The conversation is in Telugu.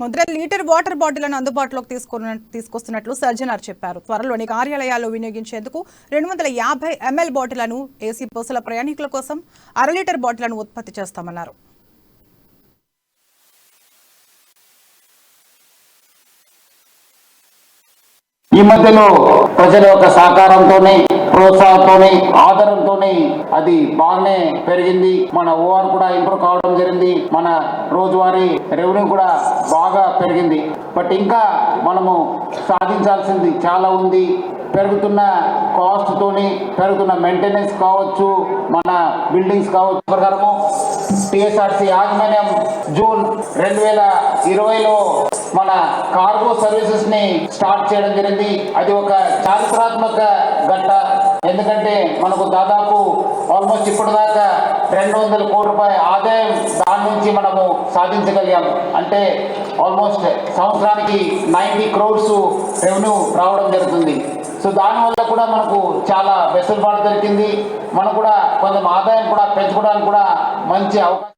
మొదట లీటర్ వాటర్ బాటిళ్లను అందుబాటులోకి తీసుకొస్తున్నట్లు సర్జనర్ చెప్పారు. త్వరలోని కార్యాలయాల్లో వినియోగించేందుకు 250 ml బాటిళ్లను ఏసీ బస్సుల ప్రయాణికుల కోసం 1/2 లీటర్ బాటిళ్లను ఉత్పత్తి చేస్తామన్నారు. ఈ మధ్యలో ప్రజల యొక్క సహకారంతోనే ప్రోత్సాహంతోనే ఆదరంతోనే అది బాగానే పెరిగింది. మన ఓఆర్ కూడా ఇంప్రూవ్ కావడం జరిగింది. మన రోజువారీ రెవెన్యూ కూడా బాగా పెరిగింది. బట్ ఇంకా మనము సాధించాల్సింది చాలా ఉంది. పెరుగుతున్న కాస్ట్ తోని పెరుగుతున్న మెయింటెనెన్స్ కావచ్చు, మన బిల్డింగ్స్ కావచ్చు ప్రకారము టిఎస్ఆర్సి యాజమాన్యం జూన్ 2020లో మన కార్గో సర్వీసెస్ ని స్టార్ట్ చేయడం జరిగింది. అది ఒక చారిత్రాత్మక ఘట్ట. ఎందుకంటే మనకు దాదాపు ఆల్మోస్ట్ ఇప్పటిదాకా 200 కోట్ల రూపాయల ఆదాయం దాని నుంచి మనము సాధించగలిగాం. అంటే ఆల్మోస్ట్ సంవత్సరానికి 90 crores రెవెన్యూ రావడం జరుగుతుంది. సో దానివల్ల కూడా మనకు చాలా వెసులుబాటు దొరికింది. మనకు కూడా కొంచెం ఆదాయం కూడా పెంచుకోవడానికి కూడా మంచి అవకాశం.